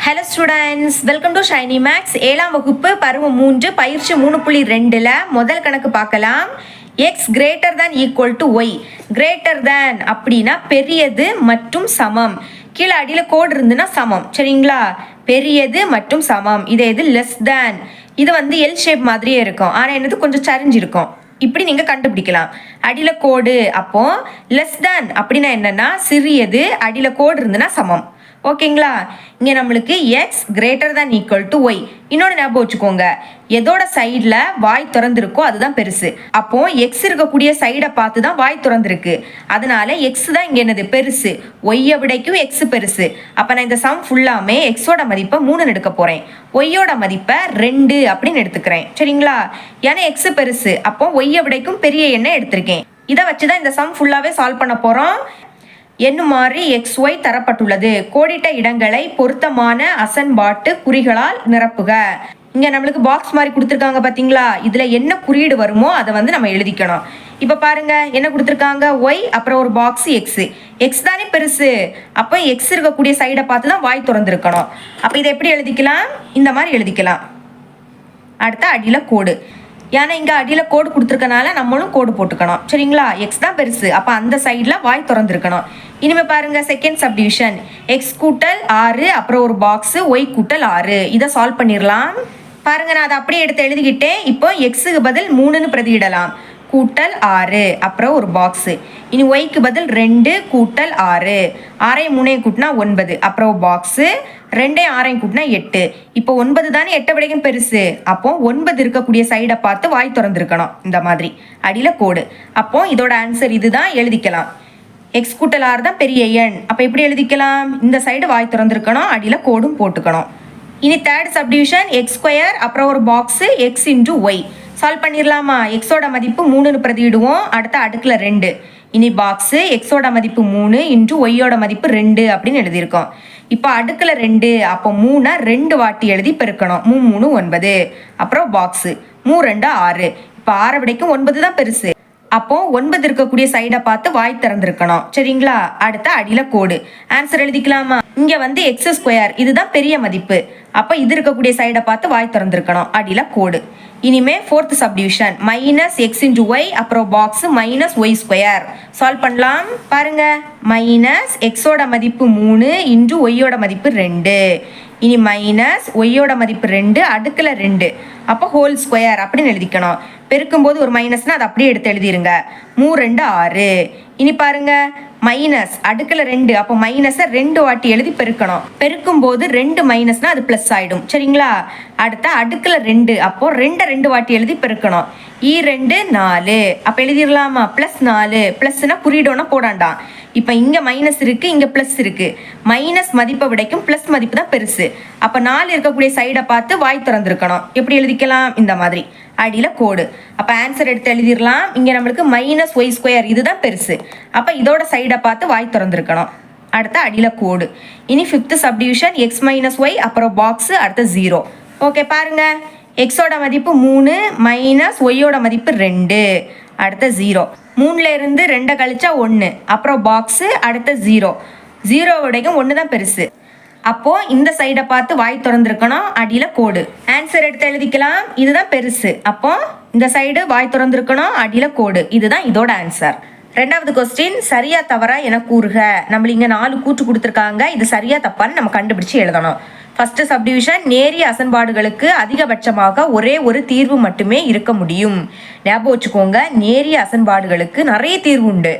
Hello students, welcome to Shiny Maths. 7ஆம் வகுப்பு பருவம் 3 பயிற்சி 3.2ல் முதல் கணக்கு பார்க்கலாம். X greater than equal to y. Greater than அப்படின்னா பெரியது மற்றும் சமம். கீழே அடியில் கோடு இருந்துன்னா சமம், சரிங்களா? பெரியது மற்றும் சமம். இது லெஸ் தேன். இது எல் ஷேப் மாதிரியே இருக்கும், ஆனால் என்னது கொஞ்சம் சரிஞ்சிருக்கும். இப்படி நீங்கள் கண்டுபிடிக்கலாம். அடியில் கோடு, அப்போ லெஸ் தேன் அப்படின்னா என்னன்னா சிறியது, அடியில் கோடு இருந்துன்னா சமம். ஓகேங்களா? இங்கே நம்மளுக்கு x greater than equal to y. இன்னொன்று ஞாபகம் வச்சுக்கோங்க, எதோட சைடில் வாய் திறந்துருக்கோ அதுதான் பெருசு. அப்போ எக்ஸ் இருக்கக்கூடிய சைடை பார்த்து தான் வாய் திறந்துருக்கு. அதனால எக்ஸ் தான் இங்கே என்னது பெருசு. ஒய்யை விடைக்கும் எக்ஸ் பெருசு. அப்போ நான் இந்த சம் ஃபுல்லாமே எக்ஸோட மதிப்பை 3 எடுக்க போகிறேன், ஒய்யோட மதிப்பை 2 அப்படின்னு எடுத்துக்கிறேன், சரிங்களா? ஏன்னா எக்ஸ் பெருசு, அப்போ ஒய்யை விடைக்கும் பெரிய எண்ணை எடுத்திருக்கேன். இதை வச்சு தான் இந்த சம் ஃபுல்லாகவே சால்வ் பண்ண போகிறோம். எண்ணுமாறு எக்ஸ் ஒய் தரப்பட்டுள்ளது. கோடிட்ட இடங்களை பொருத்தமான அசன்பாட்டு குறிகளால் நிரப்புக. இங்கே நம்மளுக்கு பாக்ஸ் மாதிரி கொடுத்துருக்காங்க பார்த்தீங்களா? இதில் என்ன குறியீடு வருமோ அதை நம்ம எழுதிக்கணும். இப்போ பாருங்க, என்ன கொடுத்துருக்காங்க? ஒய், அப்புறம் ஒரு பாக்ஸ் எக்ஸ். எக்ஸ் தானே பெருசு, அப்போ எக்ஸ் இருக்கக்கூடிய சைடை பார்த்து தான் வாய் திறந்துருக்கணும். அப்போ இதை எப்படி எழுதிக்கலாம்? இந்த மாதிரி எழுதிக்கலாம். அடுத்த அடியில் கோடு. ஏன்னா இங்கே அடியில் கோடு கொடுத்துருக்கனால நம்மளும் கோடு போட்டுக்கணும், சரிங்களா? எக்ஸ் தான் பெருசு, அப்போ அந்த சைடில் வாய் திறந்துருக்கணும். இனிமேல் பாருங்க, செகண்ட் சப்டிவிஷன். எக்ஸ் கூட்டல் 6, அப்புறம் ஒரு பாக்ஸு ஒய் கூட்டல் 6. இதை சால்வ் பண்ணிடலாம். பாருங்க, நான் அதை அப்படியே எடுத்து எழுதிக்கிட்டேன். இப்போ எக்ஸுக்கு பதில் 3ன்னு பிரதியிடலாம். கூட்டல் 6, அப்புறம் ஒரு பாக்ஸு. இனி ஒய்க்கு பதில் 2 கூட்டல் 6. 6 3 கூட்டினா 9, அப்புறம் பாக்ஸு. 2 6 கூட்டினா 8. இப்போ 9 தானே 8 விடைக்கும் பெருசு. அப்போ 9 இருக்கக்கூடிய சைடை பார்த்து வாய் திறந்துருக்கணும், இந்த மாதிரி அடியில் கோடு. அப்போ இதோட ஆன்சர் இதுதான், எழுதிக்கலாம். எக்ஸ் கூட்டல் 6 தான் பெரிய எண். அப்போ எப்படி எழுதிக்கலாம்? இந்த சைடு வாய் திறந்துருக்கணும், அடியில் கோடும் போட்டுக்கணும். இனி தேர்ட் சப்டிவிஷன். எக்ஸ் ஸ்கொயர், அப்புறம் ஒரு box x into y. Solve பண்ணிடலாமா? எக்ஸோட மதிப்பு 3ன்னு பிரதியிடுவோம். அடுத்த அடுக்கில் 2. இனி பாக்ஸு எக்ஸோட மதிப்பு 3 இன்ட்டு ஒய்யோட மதிப்பு 2 அப்படின்னு எழுதியிருக்கோம். இப்போ அடுக்கில் 2, அப்போ 3 2 வாட்டி எழுதி பெருக்கணும். 3 3 9, அப்புறம் பாக்ஸு 3 2 6. இப்போ 6 விடைக்கும் 9 தான் பெருசு. அப்போ 9 இருக்கக்கூடிய சைடை பார்த்து வாய் திறந்துருக்கணும், சரிங்களா? அடுத்த அடியில் கோடு. ஆன்சர் எழுதிக்கலாமா? இங்கே எக்ஸ் ஸ்கொயர், இதுதான் பெரிய மதிப்பு. அப்போ இது இருக்கக்கூடிய சைடை பார்த்து வாய் திறந்துருக்கணும், அடியில் கோடு. இனிமே fourth subdivision. Minus X into Y, அப்புறம் பாக்ஸ் மைனஸ் ஒய் ஸ்கொயர். சால்வ் பண்ணலாம். பாருங்க, மைனஸ் எக்ஸோட மதிப்பு 3 இன்டு ஒய்யோட மதிப்பு 2. இனி மைனஸ் ஒய்யோட மதிப்பு 2 அடுக்கில் 2, அப்போ ஹோல் ஸ்கொயர் அப்படின்னு எழுதிக்கணும். பெருக்கும்போது ஒரு மைனஸ்னா அதை அப்படியே எடுத்து எழுதிருங்க. 3 2 6. இனி பாருங்க, மைனஸ் அடுக்கில் 2, அப்போ மைனஸை 2 வாட்டி எழுதி பெருக்கணும். பெருக்கும்போது 2 மைனஸ்னா அது ப்ளஸ் ஆகிடும், சரிங்களா? அடுத்த அடுக்கில் 2, அப்போ 2 வாட்டி எழுதி பெருக்கணும். 2 4, அப்போ எழுதிடலாமா? ப்ளஸ் 4. ப்ளஸ்னா குறியிடோன்னா போடாண்டாம். இப்போ இங்கே மைனஸ் இருக்குது, இங்கே ப்ளஸ் இருக்குது. மைனஸ் மதிப்பை விடைக்கும் ப்ளஸ் மதிப்பு தான் பெருசு. அப்போ 4 இருக்கக்கூடிய சைடை பார்த்து வாய் திறந்துருக்கணும். எப்படி எழுதிக்கலாம்? இந்த மாதிரி அடியில் கோடு. அப்போ ஆன்சர் எடுத்து எழுதிடலாம். இங்கே நம்மளுக்கு மைனஸ் ஒய் ஸ்கொயர், இதுதான் பெருசு. அப்போ இதோட சைடை பார்த்து வாய் திறந்துருக்கணும். அடுத்த அடியில் கோடு. இனி fifth subdivision. X minus y, அப்புறம் பாக்ஸு, அடுத்த 0. ஓகே, பாருங்க, எக்ஸோட மதிப்பு 3 மைனஸ் ஒய்யோட மதிப்பு 2. அடுத்த 0. 3ல் இருந்து 2 கழிச்சா 1, அப்புறம் பாக்ஸு, அடுத்த 0. 0 விடைக்கும் 1 தான் பெருசு. அப்போ இந்த சைடை பார்த்து வாய் திறந்துருக்கணும், அடியில் கோடு. ஆன்சர் எடுத்து எழுதிக்கலாம். இதுதான் பெருசு, அப்போ இந்த சைடு வாய் திறந்துருக்கணும், அடியில் கோடு. இதுதான் இதோட ஆன்சர். ரெண்டாவது கொஸ்டின். சரியா தவறா என கூறுக. நம்மள இங்கே 4 கூற்று கொடுத்துருக்காங்க. இது சரியா தப்பான்னு நம்ம கண்டுபிடிச்சு எழுதணும். First subdivision. நேரிய அசன்பாடுகளுக்கு அதிகபட்சமாக ஒரே ஒரு தீர்வு மட்டுமே இருக்க முடியும். ஞாபகம் வச்சுக்கோங்க, நேரிய அசன்பாடுகளுக்கு நிறைய தீர்வு உண்டு,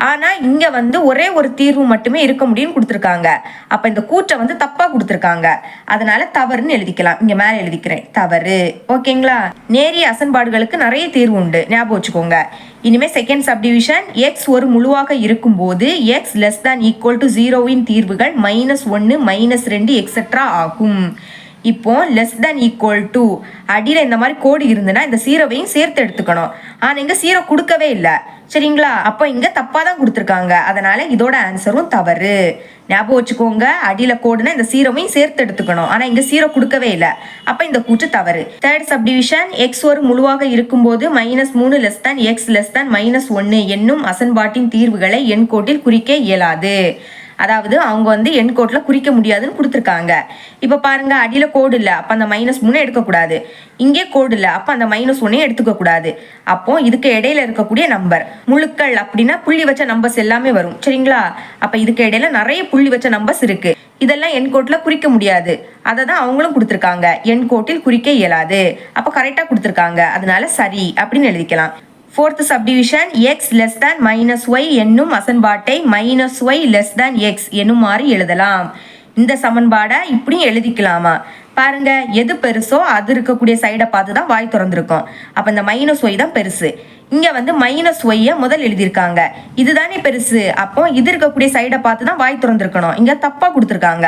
ஆனால் இங்கே ஒரே ஒரு தீர்வு மட்டுமே இருக்க முடியும்னு கொடுத்துருக்காங்க. அப்போ இந்த கூற்றை தப்பாக கொடுத்துருக்காங்க, அதனால தவறுன்னு எழுதிக்கலாம். இங்கே மேலே எழுதிக்கிறேன், தவறு. ஓகேங்களா? நேரிய அசன்பாடுகளுக்கு நிறைய தீர்வு உண்டு, ஞாபகம் வச்சுக்கோங்க. இனிமேல் செகண்ட் சப்டிவிஷன். எக்ஸ் ஒரு முழுவாக இருக்கும்போது X less than equal to 0வின் தீர்வுகள் -1 -2 எக்ஸெட்ரா ஆகும். இப்போ லெஸ் தேன் ஈக்குவல் டு அடியில் இந்த மாதிரி கோடு இருந்துன்னா இந்த 0வையும் சேர்த்து எடுத்துக்கணும். ஆனால் இங்கே 0 கொடுக்கவே இல்லை, சரிங்களா? அப்போ இங்கே தப்பாக தான் கொடுத்துருக்காங்க, அதனால இதோட ஆன்சரும் தவறு. ஞாபகம் வச்சுக்கோங்க, அடியில் கோடுனா இந்த 0வையும் சேர்த்து எடுத்துக்கணும், ஆனால் இங்கே 0 கொடுக்கவே இல்லை. அப்போ இந்த கூற்று தவறு. Third subdivision. எக்ஸ் ஒரு முழுவாக இருக்கும்போது -3 லெஸ் தேன் எக்ஸ் லெஸ் தேன் -1 என்னும் அசன்பாட்டின் தீர்வுகளை எண்கோட்டில் குறிக்க இயலாது. அதாவது அவங்க வந்து எண் கோட்டில் குறிக்க முடியாதுன்னு கொடுத்துருக்காங்க. இப்போ பாருங்க, அடியில் கோடு இல்லை, அப்போ அந்த -3 எடுக்கக்கூடாது. இங்கே கோடு இல்லை, அப்போ அந்த -1 எடுத்துக்க கூடாது. அப்போ இதுக்கு இடையில இருக்கக்கூடிய நம்பர் முழுக்கள் அப்படின்னா புள்ளி வச்ச நம்பர்ஸ் எல்லாமே வரும். சரிங்களா? அப்போ இதுக்கு இடையில நிறைய புள்ளி வச்ச நம்பர்ஸ் இருக்கு. இதெல்லாம் எண் கோட்டில் குறிக்க முடியாது. அதை தான் அவங்களும் கொடுத்துருக்காங்க. எண் கோட்டில் குறிக்க இயலாது. அப்போ கரெக்டாக கொடுத்துருக்காங்க, அதனால சரி அப்படின்னு எழுதிக்கலாம். Fourth subdivision x less than -y என்னும் அசன்பாட்டை -y லெஸ் தேன் x என்னுமாறு எழுதலாம். இந்த சமன்பாடை இப்படியும் எழுதிக்கலாமா? பாருங்க, எது பெருசோ அது இருக்கக்கூடிய சைடை பார்த்து தான் வாய் திறந்திருக்கும். அப்போ இந்த -y தான் பெருசு. இங்க வந்து -y முதல் எழுதியிருக்காங்க. இதுதானே பெருசு. அப்போ இது இருக்கக்கூடிய சைடை பார்த்து தான் வாய் திறந்திருக்கணும். இங்க தப்பா கொடுத்துருக்காங்க.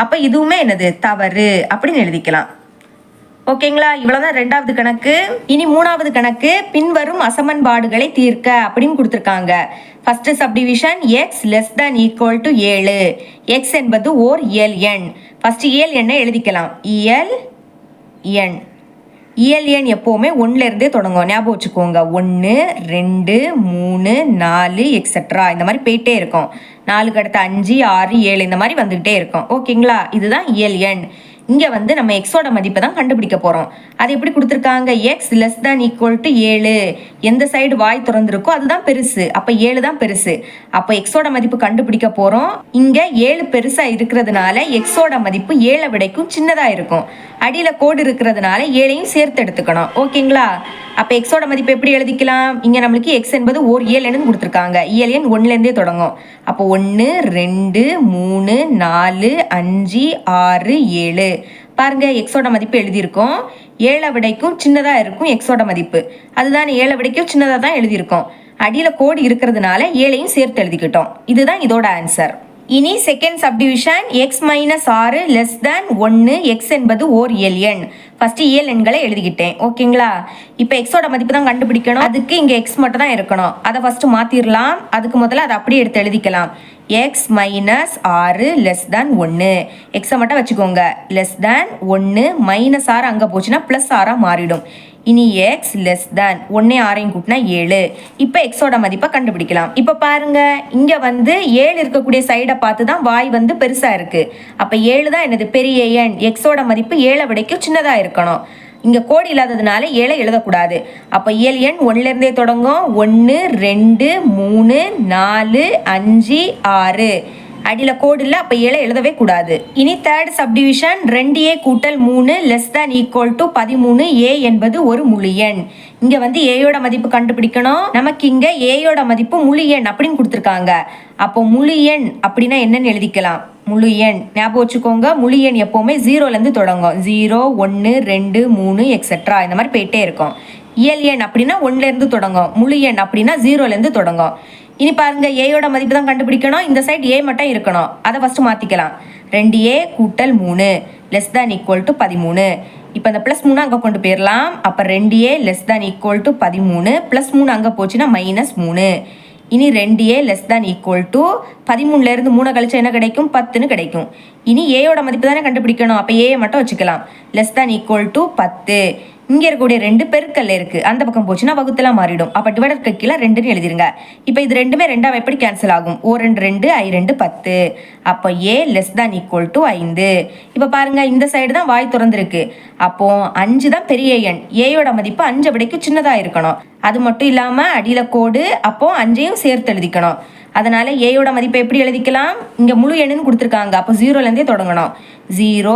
அப்ப இதுவுமே என்னது? தவறு அப்படின்னு எழுதிக்கலாம். ஓகேங்களா? இவ்வளவுதான் ரெண்டாவது கணக்கு. இனி மூணாவது கணக்கு. பின்வரும் அசமன்பாடுகளை தீர்க்க அப்படின்னு கொடுத்துருக்காங்க. First subdivision x less than equal to 7. x என்பது ஓர் இயல் எண். ஃபர்ஸ்ட் இயல் எண்ணை எழுதிக்கலாம். இயல் எண். இயல் எண் எப்போவுமே 1ல இருந்தே தொடங்கும். ஞாபகம் வச்சுக்கோங்க. 1 2 3 4 எக்ஸெட்ரா இந்த மாதிரி போயிட்டே இருக்கும். 4க்கு அடுத்து 5 6 7 இந்த மாதிரி வந்துகிட்டே இருக்கும். ஓகேங்களா? இதுதான் இயல் எண். இங்க வந்து நம்ம எக்ஸோட மதிப்பை தான் கண்டுபிடிக்க போறோம். அது எப்படி கொடுத்துருக்காங்க? x less than equal to 7. எந்த சைடு வாய் திறந்திருக்கோ அதுதான் பெருசு. அப்ப 7 தான் பெருசு. அப்ப எக்ஸோட மதிப்பு கண்டுபிடிக்க போறோம். இங்க 7 பெருசா இருக்கிறதுனால எக்ஸோட மதிப்பு 7 விடைக்கும் சின்னதா இருக்கும். அடியில கோடு இருக்கிறதுனால 7ஐயும் சேர்த்து எடுத்துக்கணும். ஓகேங்களா? அப்ப எக்ஸோட மதிப்பு எப்படி எழுதிக்கலாம்? இங்க நம்மளுக்கு x என்பது ஓர் இயல் எண் கொடுத்துருக்காங்க. இயல் எண் 1ல இருந்தே தொடங்கும். அப்போ 1 2 3 4 5 6 7. பாருங்க, எக்ஸோட மதிப்பு எழுதியிருக்கோம். 7 விடைக்கும் சின்னதா இருக்கும் எக்ஸோட மதிப்பு. அதுதான் 7 விடைக்கும் சின்னதா தான் எழுதியிருக்கோம். அடியில கோடு இருக்கிறதுனால 7ஐயும் சேர்த்து எழுதிக்கிட்டோம். இதுதான் இதோட ஆன்சர். இனி second subdivision x - 6 less than 1. x என்பது ஓர் இயல் எண். ஃபர்ஸ்ட் இயல் எண்களை எழுதிக்கிட்டேன். ஓகேங்களா? இப்போ எக்ஸோட மதிப்பு தான் கண்டுபிடிக்கணும். அதுக்கு இங்கே x மட்டும் தான் இருக்கணும். அதை ஃபர்ஸ்ட் மாத்திரலாம். அதுக்கு முதல்ல அதை அப்படியே எடுத்து எழுதிக்கலாம். x - 6 less than 1. எக்ஸை மட்டும் வச்சுக்கோங்க. லெஸ் தேன் 1 -6 அங்கே போச்சுன்னா +6 மாறிடும். இனி x லெஸ் தேன் 1 6 கூட்டினா 7. இப்போ எக்ஸோட மதிப்பை கண்டுபிடிக்கலாம். இப்போ பாருங்க, இங்க வந்து 7 இருக்கக்கூடிய சைடை பார்த்து தான் வாய் வந்து பெருசா இருக்கு. அப்ப 7 தான் என்னது? பெரிய எண். எக்ஸோட மதிப்பு 7 விடைக்கும் சின்னதா இருக்கணும். இங்க கோடு இல்லாததுனால 7 எழுதக்கூடாது. அப்ப இயல் எண் 1ல இருந்தே தொடங்கும். 1 2 3 4 5 6. அடியில கோடு இல்லை, அப்ப 7 எழுதவே கூடாது. இனி தேர்ட் சப்டிவிஷன் 2a கூட்டல் 3 less than equal to 13. a என்பது ஒரு முழு எண். இங்க வந்து ஏயோட மதிப்பு கண்டுபிடிக்கணும். நமக்கு இங்க ஏயோட மதிப்பு முழு எண் அப்படின்னு கொடுத்துருக்காங்க. அப்போ முழு எண் அப்படின்னா என்னன்னு எழுதிக்கலாம். முழு எண் ஞாபகம் வச்சுக்கோங்க. முழு எண் எப்பவுமே 0ல இருந்து தொடங்கும். 0 1 2 3 எக்ஸெட்ரா இந்த மாதிரி போயிட்டே இருக்கும். இயல் எண் அப்படின்னா 1ல இருந்து தொடங்கும். முழு எண் அப்படின்னா 0ல இருந்து தொடங்கும். இனி பாருங்க, ஏயோட மதிப்பு தான் கண்டுபிடிக்கணும். இந்த சைடு ஏ மட்டும் இருக்கணும். அதை ஃபர்ஸ்ட் மாத்திக்கலாம். 2a கூட்டல் 3 லெஸ் தேன் ஈக்குவல் டு 13. இப்போ இந்த +3 அங்கே கொண்டு போயிடலாம். அப்போ 2a less than equal to 13. +3 அங்கே போச்சுன்னா -3. இனி 2a less than equal to 13ல இருந்து 3 கழிச்சா என்ன கிடைக்கும்? 10ன்னு கிடைக்கும். இனி ஏயோட மதிப்பு தானே கண்டுபிடிக்கணும். அப்போ ஏயை மட்டும் வச்சுக்கலாம். Less than equal to 10. இங்க இருக்கக்கூடிய 2 பெருக்கல்ல இருக்கு. அந்த பக்கம் போச்சுன்னா வகுத்தலா மாறிடும். அப்ப டிவைடருக்கு கீழே 2ன்னு எழுதிருங்க. இப்போ இது ரெண்டுமே 2ஆ எப்படி கேன்சல் ஆகும்? ஓ 2 2 I 2 10. அப்போ a less than equal to 5. இப்போ பாருங்க, இந்த சைடு தான் வாய் திறந்திருக்கு. அப்போ 5 தான் பெரிய எண். ஏயோட மதிப்பு 5 விடைக்கு சின்னதா இருக்கணும். அது மட்டும் இல்லாம அடியில கோடு, அப்போ 5ஐயும் சேர்த்து எழுதிக்கணும். அதனால ஏயோட மதிப்பை எப்படி எழுதிக்கலாம்? இங்க முழு எண்ணுன்னு கொடுத்துருக்காங்க. அப்போ 0ல இருந்தே தொடங்கணும். 0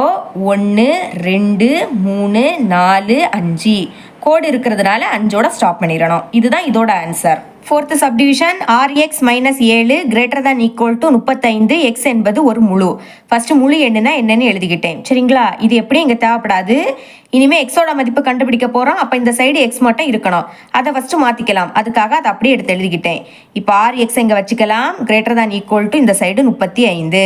1 2 3 4 5. கோடு இருக்கிறதுனால 5ஓட ஸ்டாப் பண்ணிடணும். இதுதான் இதோட answer. Fourth subdivision rx - 7 greater than equal to 35. X என்பது ஒரு முழு. ஃபர்ஸ்ட் முழு எண்ணுனா என்னன்னு எழுதிக்கிட்டேன். சரிங்களா? இது எப்படி இங்கே தேவைப்படாது. இனிமே எக்ஸோட மதிப்பு கண்டுபிடிக்க போறோம். அப்போ இந்த சைடு எக்ஸ் மட்டும் இருக்கணும். அதை ஃபர்ஸ்ட் மாத்திக்கலாம். அதுக்காக அதை அப்படியே எடுத்து எழுதிக்கிட்டேன். இப்போ rx இங்கே வச்சுக்கலாம். கிரேட்டர் தேன் ஈக்குவல் டு இந்த சைடு 35.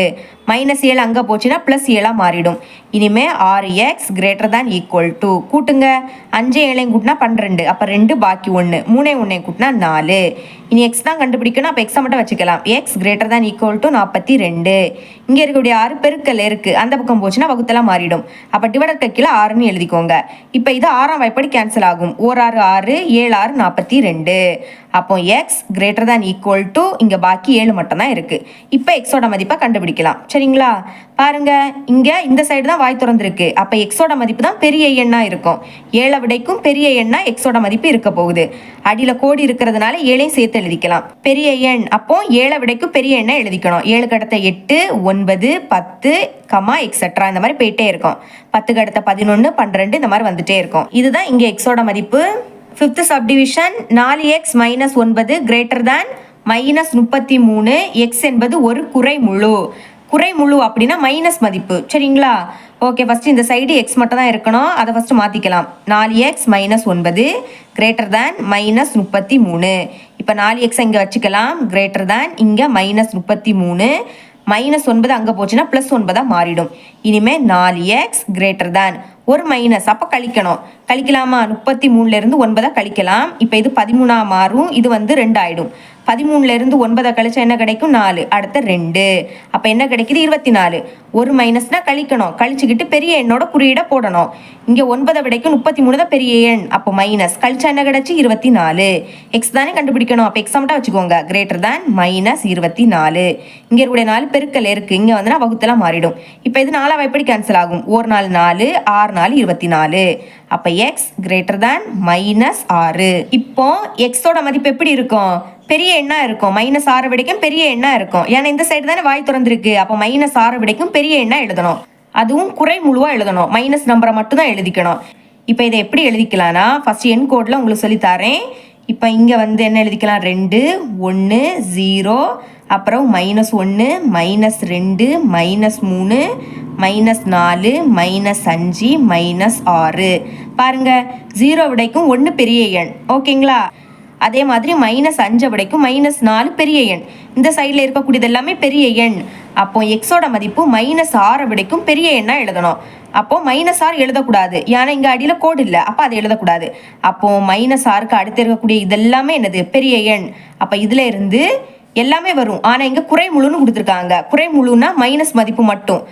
-7 அங்கே போச்சுன்னா +7 மாறிடும். இனிமே rx greater than equal to கூட்டுங்க. 5 7 கூட்டினா 12. அப்போ 2 பாக்கி 1. 3 1 கூட்டினா 4. இனி எக்ஸ் தான் கண்டுபிடிக்கணும். அப்போ எக்ஸை மட்டும் வச்சுக்கலாம். X greater than equal to 42. இங்கே இருக்கக்கூடிய 6 பெருக்கல் இருக்கு. அந்த பக்கம் போச்சுன்னா வகுத்தெல்லாம் மாறிடும். அப்போ டிவைடருக்கு கீழே 6ன்னு எழுதிக்கோங்க. இப்போ இது 6ஆம் வாய்ப்படி கேன்சல் ஆகும். 1 6 6 7 6 42. அப்போ X greater than equal to இங்கே பாக்கி 7 மட்டும் தான் இருக்குது. இப்போ எக்ஸோட மதிப்பை கண்டுபிடிக்கலாம். சரிங்களா? பாருங்க, இங்கே இந்த சைடு தான் வாய் திறந்துருக்கு. அப்போ எக்ஸோட மதிப்பு தான் பெரிய எண்ணா இருக்கும். 7 விடைக்கும் பெரிய எண்ணா எக்ஸோட மதிப்பு இருக்க போகுது. அடியில் கோடி இருக்கிறதுனால 7ஐயும் சேர்த்து எழுதிக்கலாம். பெரிய எண் அப்போ 7 விடைக்கும் பெரிய எண்ணை எழுதிக்கணும். 7க்கு அடுத்த 8, 9, 10, எக்ஸெட்ரா இந்த மாதிரி போயிட்டே இருக்கும். 10க்கு அடுத்த 11, 12 இந்த மாதிரி வந்துட்டே இருக்கும். இதுதான் இங்கே எக்ஸோட மதிப்பு. 5th subdivision 4x - 9 greater than -33. X என்பது ஒரு குறைமுழு. குறைமுழு அப்படின்னா மைனஸ் மதிப்பு. சரிங்களா? ஓகே, ஃபஸ்ட்டு இந்த சைடு எக்ஸ் மட்டும் தான் இருக்கணும். அதை ஃபஸ்ட்டு மாற்றிக்கலாம். 4x - 9 greater than -33. இப்போ 4x இங்கே வச்சுக்கலாம். கிரேட்டர் தேன் இங்கே -33. -9 அங்கே போச்சுன்னா +9 மாறிடும். இனிமேல் 4x கிரேட்டர் தேன் ஒரு மைனஸ், அப்போ கழிக்கணும். கழிக்கலாமா? 33லேருந்து 9 கழிக்கலாம். இப்போ இது 13 மாறும். இது 2 ஆகிடும். 13லேருந்து 9 கழிச்சா என்ன கிடைக்கும்? 4. அடுத்த 2. அப்போ என்ன கிடைக்குது? 24. ஒரு மைனஸ்னா கழிக்கணும். கழிச்சுக்கிட்டு பெரிய எண்ணோட குறியீடை போடணும். இங்கே 9 விடைக்கும் 33 தான் பெரிய எண். அப்போ மைனஸ் கழிச்சா என்ன கிடைச்சி? 24. எக்ஸ் தானே கண்டுபிடிக்கணும். அப்போ எக்ஸாமட்டா வச்சுக்கோங்க. Greater than -24. இங்கே இருக்கக்கூடிய 4 பெருக்கல் இருக்குது. இங்கே வந்துன்னா வகுத்தெல்லாம் மாறிடும். இப்போ இது 4 எப்படி கேன்சல் ஆகும்? ஒரு 4 4, 6 4 24. அப்போ எக்ஸ் கிரேட்டர் தேன் -6. இப்போ எக்ஸோட மதிப்பு எப்படி இருக்கும்? பெரிய எண்ணா இருக்கும். -6 விடைக்கும் பெரிய எண்ணா இருக்கும். ஏன்னா இந்த சைடு தானே வாய் திறந்துருக்கு. அப்போ -6 விடைக்கும் பெரிய எண்ணா எழுதணும். அதுவும் குறை முழுவா எழுதணும். மைனஸ் நம்பரை மட்டும் தான் எழுதிக்கணும். இப்போ இதை எப்படி எழுதிக்கலாம்னா, ஃபர்ஸ்ட் எண் கோடில் உங்களுக்கு சொல்லித்தரேன். இப்போ இங்கே என்ன எழுதிக்கலாம்? 2 1 0, அப்புறம் -1 -2 -3 -4 -5 -6. பாருங்க, 0 விடைக்கும் 1 பெரிய எண். ஓகேங்களா? அதே மாதிரி -5 விடைக்கும் -4 பெரிய எண். இந்த சைடில் இருக்கக்கூடியது எல்லாமே பெரிய எண். அப்போ எக்ஸோட மதிப்பு -6 விடைக்கும் பெரிய எண்ணா எழுதணும். அப்போ -6 எழுதக்கூடாது. ஏன்னா இங்கே அடியில் கோடு இல்லை. அப்போ அதை எழுதக்கூடாது. அப்போ -6க்கு அடுத்து இருக்கக்கூடிய இதெல்லாமே என்னது? பெரிய எண். அப்போ இதில் இருந்து எல்லாமே வரும். ஆனால் இங்கே குறைமுழுன்னு கொடுத்துருக்காங்க. குறைமுழுன்னா மைனஸ் மதிப்பு மட்டும்.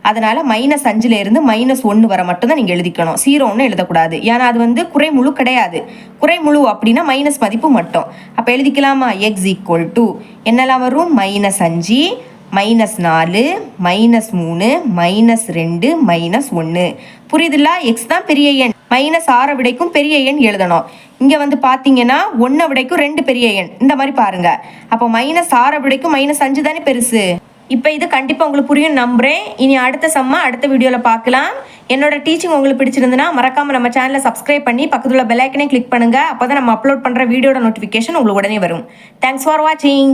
அதனால் -5லேருந்து -1 வர மட்டும் தான் நீங்கள் எழுதிக்கணும். 0 எழுதக்கூடாது. ஏன்னா அது குறைமுழு கிடையாது. குறைமுழு அப்படின்னா மைனஸ் மதிப்பு மட்டும். அப்போ எழுதிக்கலாமா? எக்ஸ் ஈக்குவல் டு என்னெல்லாம் வரும்? -5 -4 -3 -2 -1. புரியுதுல்ல? எக்ஸ் தான் பெரிய எண். -6 விடைக்கும் பெரிய எண் எழுதணும். இங்கே பார்த்தீங்கன்னா 1 விடைக்கும் 2 பெரிய எண். இந்த மாதிரி பாருங்க. அப்போ -6 விடைக்கும் -5 தானே பெருசு. இப்போ இது கண்டிப்பாக உங்களுக்கு புரியும் நம்புகிறேன். இனி அடுத்த அடுத்த வீடியோவில் பார்க்கலாம். என்னோட டீச்சிங் உங்களுக்கு பிடிச்சிருந்துன்னா மறக்காமல் நம்ம சேனலை சப்ஸ்கிரைப் பண்ணி பக்கத்தில் பெல் ஐக்கனே கிளிக் பண்ணுங்கள். அப்போ தான் நம்ம அப்லோட் பண்ணுற வீடியோட நோட்டிஃபிகேஷன் உங்களுக்கு உடனே வரும். தேங்க்ஸ் ஃபார் வாட்சிங்.